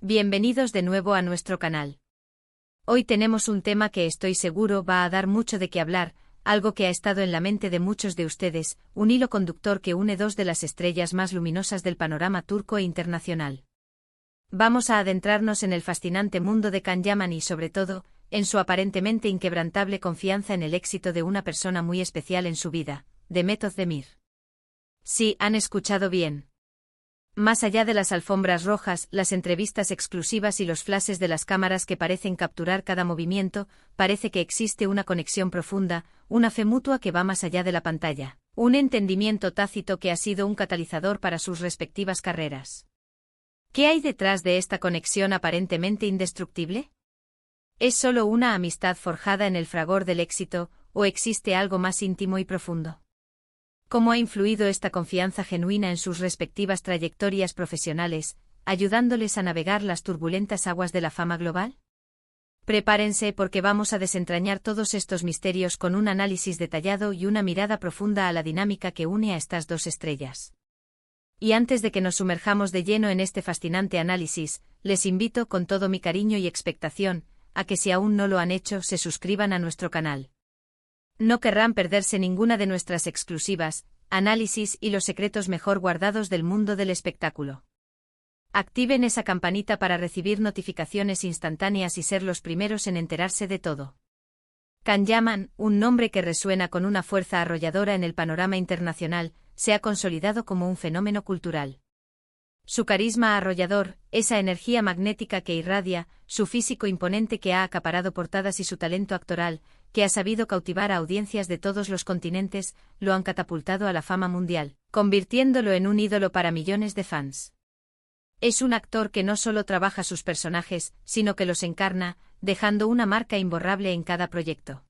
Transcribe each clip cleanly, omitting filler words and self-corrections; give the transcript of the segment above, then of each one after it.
Bienvenidos de nuevo a nuestro canal. Hoy tenemos un tema que estoy seguro va a dar mucho de qué hablar, algo que ha estado en la mente de muchos de ustedes, un hilo conductor que une dos de las estrellas más luminosas del panorama turco e internacional. Vamos a adentrarnos en el fascinante mundo de Can Yaman y sobre todo, en su aparentemente inquebrantable confianza en el éxito de una persona muy especial en su vida, Demet Özdemir. Sí, han escuchado bien. Más allá de las alfombras rojas, las entrevistas exclusivas y los flashes de las cámaras que parecen capturar cada movimiento, parece que existe una conexión profunda, una fe mutua que va más allá de la pantalla, un entendimiento tácito que ha sido un catalizador para sus respectivas carreras. ¿Qué hay detrás de esta conexión aparentemente indestructible? ¿Es solo una amistad forjada en el fragor del éxito, o existe algo más íntimo y profundo? ¿Cómo ha influido esta confianza genuina en sus respectivas trayectorias profesionales, ayudándoles a navegar las turbulentas aguas de la fama global? Prepárense porque vamos a desentrañar todos estos misterios con un análisis detallado y una mirada profunda a la dinámica que une a estas dos estrellas. Y antes de que nos sumerjamos de lleno en este fascinante análisis, les invito con todo mi cariño y expectación, a que si aún no lo han hecho se suscriban a nuestro canal. No querrán perderse ninguna de nuestras exclusivas, análisis y los secretos mejor guardados del mundo del espectáculo. Activen esa campanita para recibir notificaciones instantáneas y ser los primeros en enterarse de todo. Can Yaman, un nombre que resuena con una fuerza arrolladora en el panorama internacional, se ha consolidado como un fenómeno cultural. Su carisma arrollador, esa energía magnética que irradia, su físico imponente que ha acaparado portadas y su talento actoral, que ha sabido cautivar a audiencias de todos los continentes, lo han catapultado a la fama mundial, convirtiéndolo en un ídolo para millones de fans. Es un actor que no solo trabaja sus personajes, sino que los encarna, dejando una marca imborrable en cada proyecto.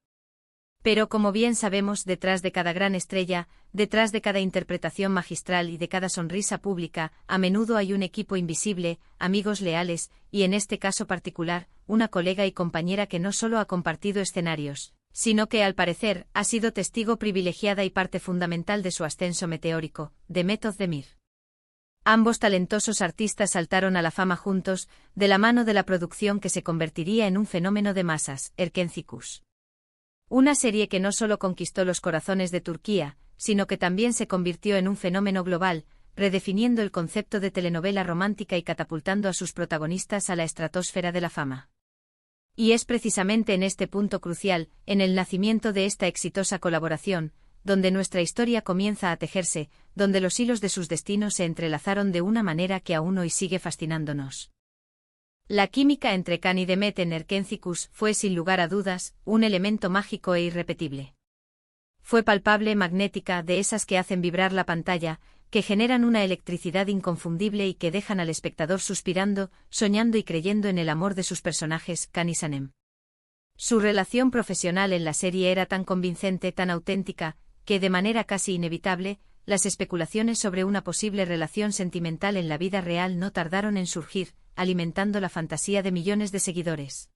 Pero como bien sabemos, detrás de cada gran estrella, detrás de cada interpretación magistral y de cada sonrisa pública, a menudo hay un equipo invisible, amigos leales, y en este caso particular, una colega y compañera que no solo ha compartido escenarios, sino que al parecer, ha sido testigo privilegiada y parte fundamental de su ascenso meteórico, Demet Özdemir. Ambos talentosos artistas saltaron a la fama juntos, de la mano de la producción que se convertiría en un fenómeno de masas, Erkenci. Una serie que no solo conquistó los corazones de Turquía, sino que también se convirtió en un fenómeno global, redefiniendo el concepto de telenovela romántica y catapultando a sus protagonistas a la estratosfera de la fama. Y es precisamente en este punto crucial, en el nacimiento de esta exitosa colaboración, donde nuestra historia comienza a tejerse, donde los hilos de sus destinos se entrelazaron de una manera que aún hoy sigue fascinándonos. La química entre Can y Demet en Erkenci fue sin lugar a dudas, un elemento mágico e irrepetible. Fue palpable, magnética, de esas que hacen vibrar la pantalla, que generan una electricidad inconfundible y que dejan al espectador suspirando, soñando y creyendo en el amor de sus personajes, Can y Sanem. Su relación profesional en la serie era tan convincente, tan auténtica, que de manera casi inevitable, las especulaciones sobre una posible relación sentimental en la vida real no tardaron en surgir, alimentando la fantasía de millones de seguidores.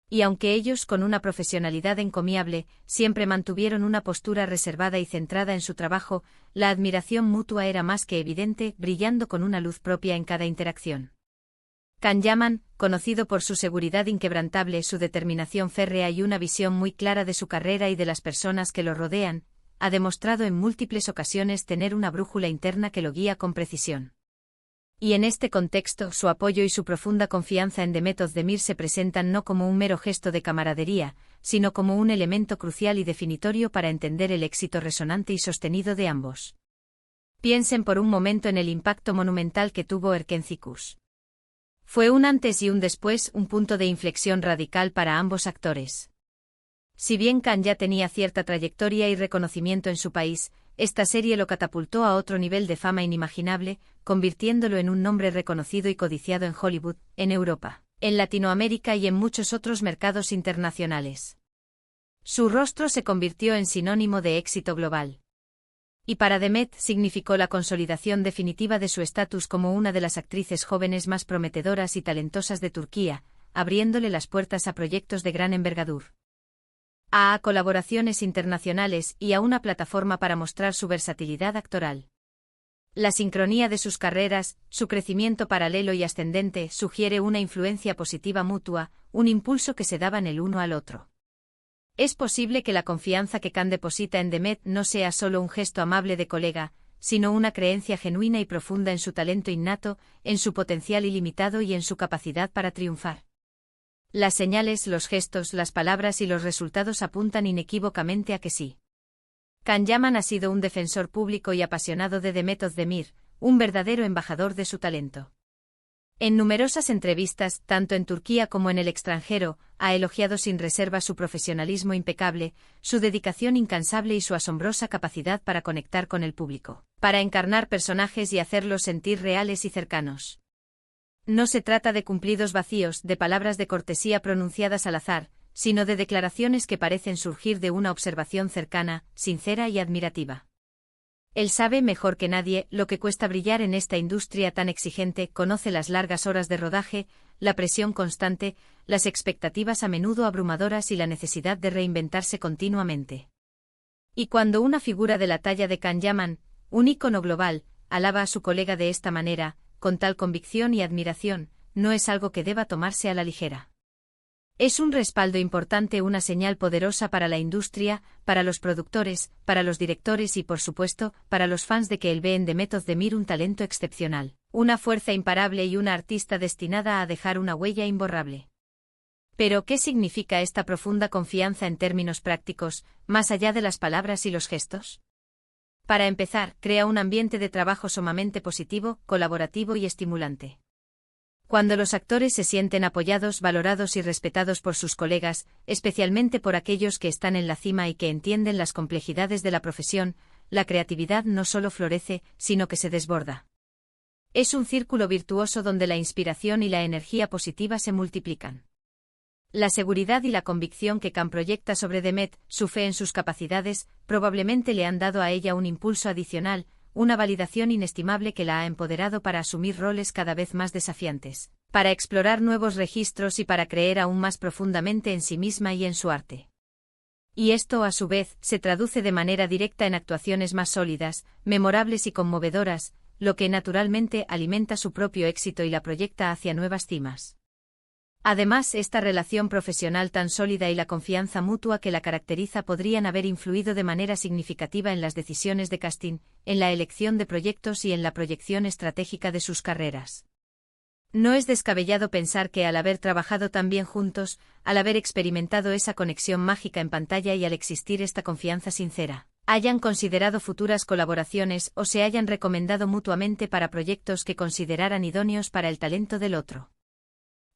Y aunque ellos, con una profesionalidad encomiable, siempre mantuvieron una postura reservada y centrada en su trabajo, la admiración mutua era más que evidente, brillando con una luz propia en cada interacción. Can Yaman, conocido por su seguridad inquebrantable, su determinación férrea y una visión muy clara de su carrera y de las personas que lo rodean, ha demostrado en múltiples ocasiones tener una brújula interna que lo guía con precisión. Y en este contexto, su apoyo y su profunda confianza en Demet Özdemir se presentan no como un mero gesto de camaradería, sino como un elemento crucial y definitorio para entender el éxito resonante y sostenido de ambos. Piensen por un momento en el impacto monumental que tuvo Erkenci. Fue un antes y un después, un punto de inflexión radical para ambos actores. Si bien Can ya tenía cierta trayectoria y reconocimiento en su país, esta serie lo catapultó a otro nivel de fama inimaginable, convirtiéndolo en un nombre reconocido y codiciado en Hollywood, en Europa, en Latinoamérica y en muchos otros mercados internacionales. Su rostro se convirtió en sinónimo de éxito global. Y para Demet significó la consolidación definitiva de su estatus como una de las actrices jóvenes más prometedoras y talentosas de Turquía, abriéndole las puertas a proyectos de gran envergadura, a colaboraciones internacionales y a una plataforma para mostrar su versatilidad actoral. La sincronía de sus carreras, su crecimiento paralelo y ascendente sugiere una influencia positiva mutua, un impulso que se daban el uno al otro. Es posible que la confianza que Khan deposita en Demet no sea solo un gesto amable de colega, sino una creencia genuina y profunda en su talento innato, en su potencial ilimitado y en su capacidad para triunfar. Las señales, los gestos, las palabras y los resultados apuntan inequívocamente a que sí. Can Yaman ha sido un defensor público y apasionado de Demet Özdemir, un verdadero embajador de su talento. En numerosas entrevistas, tanto en Turquía como en el extranjero, ha elogiado sin reserva su profesionalismo impecable, su dedicación incansable y su asombrosa capacidad para conectar con el público, para encarnar personajes y hacerlos sentir reales y cercanos. No se trata de cumplidos vacíos, de palabras de cortesía pronunciadas al azar, sino de declaraciones que parecen surgir de una observación cercana, sincera y admirativa. Él sabe mejor que nadie lo que cuesta brillar en esta industria tan exigente, conoce las largas horas de rodaje, la presión constante, las expectativas a menudo abrumadoras y la necesidad de reinventarse continuamente. Y cuando una figura de la talla de Can Yaman, un ícono global, alaba a su colega de esta manera, con tal convicción y admiración, no es algo que deba tomarse a la ligera. Es un respaldo importante, una señal poderosa para la industria, para los productores, para los directores y, por supuesto, para los fans de que él ve en Demet Özdemir un talento excepcional, una fuerza imparable y una artista destinada a dejar una huella imborrable. Pero, ¿qué significa esta profunda confianza en términos prácticos, más allá de las palabras y los gestos? Para empezar, crea un ambiente de trabajo sumamente positivo, colaborativo y estimulante. Cuando los actores se sienten apoyados, valorados y respetados por sus colegas, especialmente por aquellos que están en la cima y que entienden las complejidades de la profesión, la creatividad no solo florece, sino que se desborda. Es un círculo virtuoso donde la inspiración y la energía positiva se multiplican. La seguridad y la convicción que Can proyecta sobre Demet, su fe en sus capacidades, probablemente le han dado a ella un impulso adicional, una validación inestimable que la ha empoderado para asumir roles cada vez más desafiantes, para explorar nuevos registros y para creer aún más profundamente en sí misma y en su arte. Y esto, a su vez, se traduce de manera directa en actuaciones más sólidas, memorables y conmovedoras, lo que naturalmente alimenta su propio éxito y la proyecta hacia nuevas cimas. Además, esta relación profesional tan sólida y la confianza mutua que la caracteriza podrían haber influido de manera significativa en las decisiones de casting, en la elección de proyectos y en la proyección estratégica de sus carreras. No es descabellado pensar que al haber trabajado tan bien juntos, al haber experimentado esa conexión mágica en pantalla y al existir esta confianza sincera, hayan considerado futuras colaboraciones o se hayan recomendado mutuamente para proyectos que consideraran idóneos para el talento del otro.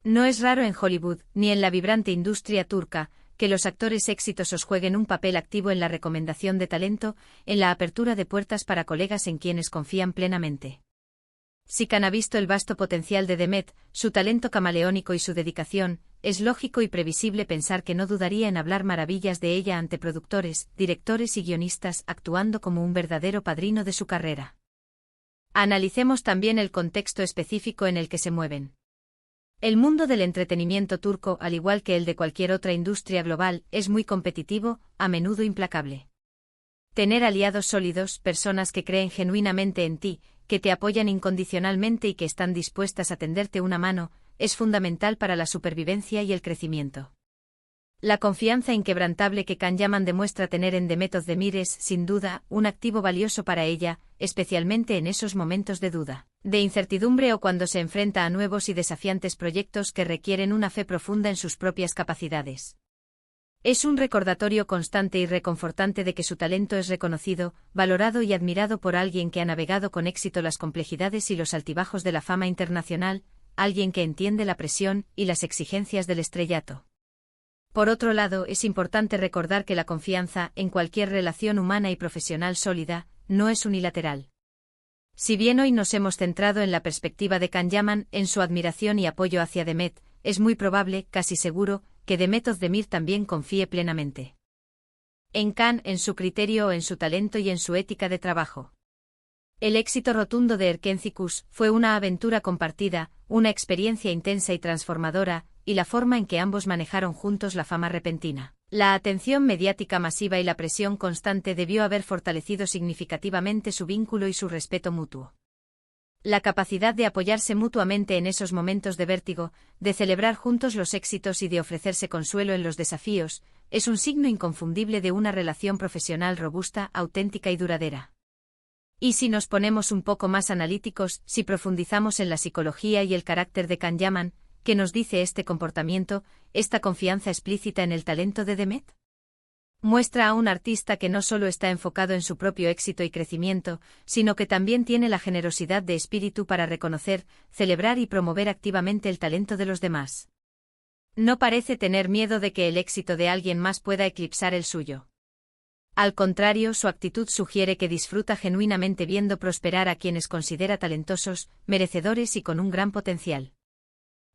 No es raro en Hollywood, ni en la vibrante industria turca, que los actores exitosos jueguen un papel activo en la recomendación de talento, en la apertura de puertas para colegas en quienes confían plenamente. Si Can ha visto el vasto potencial de Demet, su talento camaleónico y su dedicación, es lógico y previsible pensar que no dudaría en hablar maravillas de ella ante productores, directores y guionistas, actuando como un verdadero padrino de su carrera. Analicemos también el contexto específico en el que se mueven. El mundo del entretenimiento turco, al igual que el de cualquier otra industria global, es muy competitivo, a menudo implacable. Tener aliados sólidos, personas que creen genuinamente en ti, que te apoyan incondicionalmente y que están dispuestas a tenderte una mano, es fundamental para la supervivencia y el crecimiento. La confianza inquebrantable que Can Yaman demuestra tener en Demet Özdemir es, sin duda, un activo valioso para ella, especialmente en esos momentos de duda, de incertidumbre o cuando se enfrenta a nuevos y desafiantes proyectos que requieren una fe profunda en sus propias capacidades. Es un recordatorio constante y reconfortante de que su talento es reconocido, valorado y admirado por alguien que ha navegado con éxito las complejidades y los altibajos de la fama internacional, alguien que entiende la presión y las exigencias del estrellato. Por otro lado, es importante recordar que la confianza, en cualquier relación humana y profesional sólida, no es unilateral. Si bien hoy nos hemos centrado en la perspectiva de Can Yaman, en su admiración y apoyo hacia Demet, es muy probable, casi seguro, que Demet Özdemir también confíe plenamente en Can, en su criterio o en su talento y en su ética de trabajo. El éxito rotundo de Erkencikus fue una aventura compartida, una experiencia intensa y transformadora, y la forma en que ambos manejaron juntos la fama repentina, la atención mediática masiva y la presión constante debió haber fortalecido significativamente su vínculo y su respeto mutuo. La capacidad de apoyarse mutuamente en esos momentos de vértigo, de celebrar juntos los éxitos y de ofrecerse consuelo en los desafíos, es un signo inconfundible de una relación profesional robusta, auténtica y duradera. Y si nos ponemos un poco más analíticos, si profundizamos en la psicología y el carácter de Kanyaman, ¿qué nos dice este comportamiento, esta confianza explícita en el talento de Demet? Muestra a un artista que no solo está enfocado en su propio éxito y crecimiento, sino que también tiene la generosidad de espíritu para reconocer, celebrar y promover activamente el talento de los demás. No parece tener miedo de que el éxito de alguien más pueda eclipsar el suyo. Al contrario, su actitud sugiere que disfruta genuinamente viendo prosperar a quienes considera talentosos, merecedores y con un gran potencial.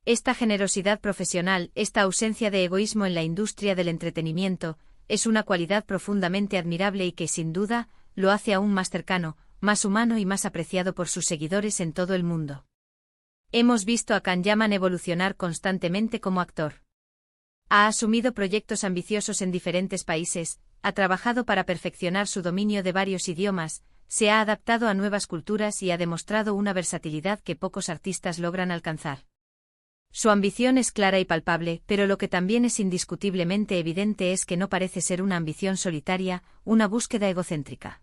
Esta generosidad profesional, esta ausencia de egoísmo en la industria del entretenimiento, es una cualidad profundamente admirable y que, sin duda, lo hace aún más cercano, más humano y más apreciado por sus seguidores en todo el mundo. Hemos visto a Kanyaman evolucionar constantemente como actor. Ha asumido proyectos ambiciosos en diferentes países, ha trabajado para perfeccionar su dominio de varios idiomas, se ha adaptado a nuevas culturas y ha demostrado una versatilidad que pocos artistas logran alcanzar. Su ambición es clara y palpable, pero lo que también es indiscutiblemente evidente es que no parece ser una ambición solitaria, una búsqueda egocéntrica.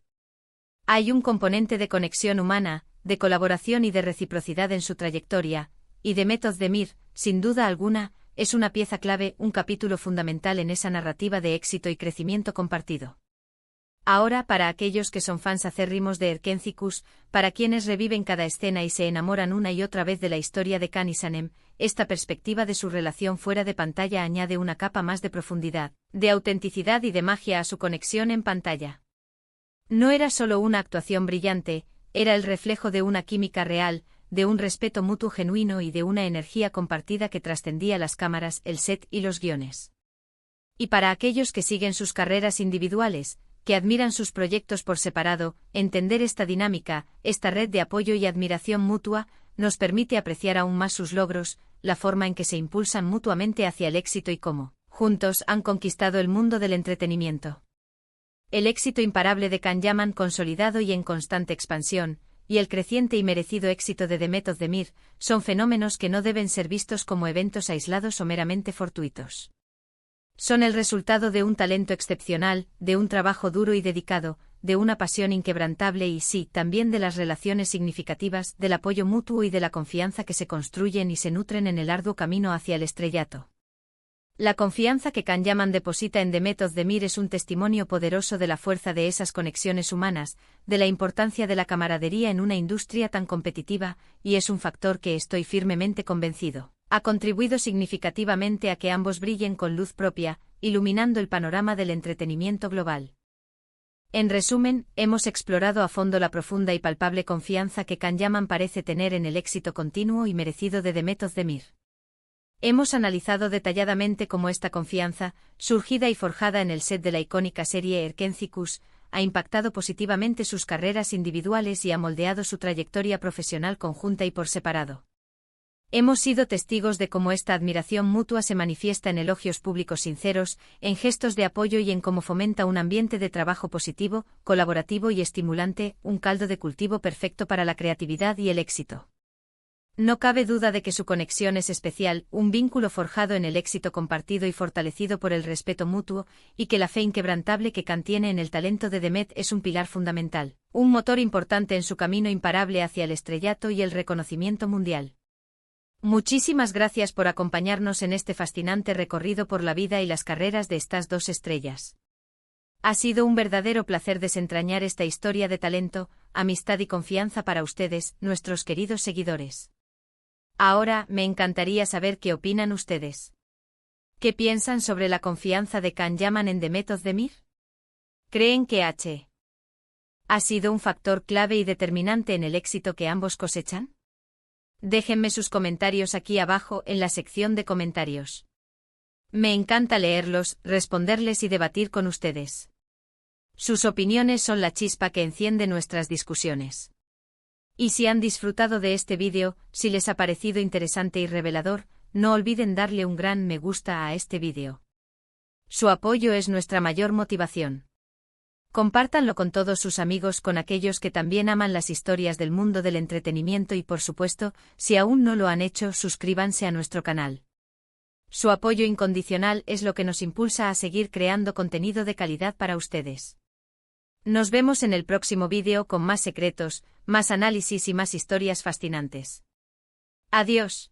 Hay un componente de conexión humana, de colaboración y de reciprocidad en su trayectoria, y Demet Özdemir, sin duda alguna, es una pieza clave, un capítulo fundamental en esa narrativa de éxito y crecimiento compartido. Ahora, para aquellos que son fans acérrimos de Erkenzicus, para quienes reviven cada escena y se enamoran una y otra vez de la historia de Kan y Sanem, esta perspectiva de su relación fuera de pantalla añade una capa más de profundidad, de autenticidad y de magia a su conexión en pantalla. No era solo una actuación brillante, era el reflejo de una química real, de un respeto mutuo genuino y de una energía compartida que trascendía las cámaras, el set y los guiones. Y para aquellos que siguen sus carreras individuales, que admiran sus proyectos por separado, entender esta dinámica, esta red de apoyo y admiración mutua, nos permite apreciar aún más sus logros, la forma en que se impulsan mutuamente hacia el éxito y cómo, juntos, han conquistado el mundo del entretenimiento. El éxito imparable de Kanyaman consolidado y en constante expansión, y el creciente y merecido éxito de Demet Özdemir, son fenómenos que no deben ser vistos como eventos aislados o meramente fortuitos. Son el resultado de un talento excepcional, de un trabajo duro y dedicado, de una pasión inquebrantable y sí, también de las relaciones significativas, del apoyo mutuo y de la confianza que se construyen y se nutren en el arduo camino hacia el estrellato. La confianza que Kanyaman deposita en Demet Özdemir es un testimonio poderoso de la fuerza de esas conexiones humanas, de la importancia de la camaradería en una industria tan competitiva, y es un factor que estoy firmemente convencido ha contribuido significativamente a que ambos brillen con luz propia, iluminando el panorama del entretenimiento global. En resumen, hemos explorado a fondo la profunda y palpable confianza que Kanyaman parece tener en el éxito continuo y merecido de Demet Özdemir. Hemos analizado detalladamente cómo esta confianza, surgida y forjada en el set de la icónica serie Erkenzicus, ha impactado positivamente sus carreras individuales y ha moldeado su trayectoria profesional conjunta y por separado. Hemos sido testigos de cómo esta admiración mutua se manifiesta en elogios públicos sinceros, en gestos de apoyo y en cómo fomenta un ambiente de trabajo positivo, colaborativo y estimulante, un caldo de cultivo perfecto para la creatividad y el éxito. No cabe duda de que su conexión es especial, un vínculo forjado en el éxito compartido y fortalecido por el respeto mutuo, y que la fe inquebrantable que Kan tiene en el talento de Demet es un pilar fundamental, un motor importante en su camino imparable hacia el estrellato y el reconocimiento mundial. Muchísimas gracias por acompañarnos en este fascinante recorrido por la vida y las carreras de estas dos estrellas. Ha sido un verdadero placer desentrañar esta historia de talento, amistad y confianza para ustedes, nuestros queridos seguidores. Ahora, me encantaría saber qué opinan ustedes. ¿Qué piensan sobre la confianza de Kanyaman en Demet Özdemir? ¿Creen que ha sido un factor clave y determinante en el éxito que ambos cosechan? Déjenme sus comentarios aquí abajo en la sección de comentarios. Me encanta leerlos, responderles y debatir con ustedes. Sus opiniones son la chispa que enciende nuestras discusiones. Y si han disfrutado de este vídeo, si les ha parecido interesante y revelador, no olviden darle un gran me gusta a este vídeo. Su apoyo es nuestra mayor motivación. Compártanlo con todos sus amigos, con aquellos que también aman las historias del mundo del entretenimiento y por supuesto, si aún no lo han hecho, suscríbanse a nuestro canal. Su apoyo incondicional es lo que nos impulsa a seguir creando contenido de calidad para ustedes. Nos vemos en el próximo vídeo con más secretos, más análisis y más historias fascinantes. Adiós.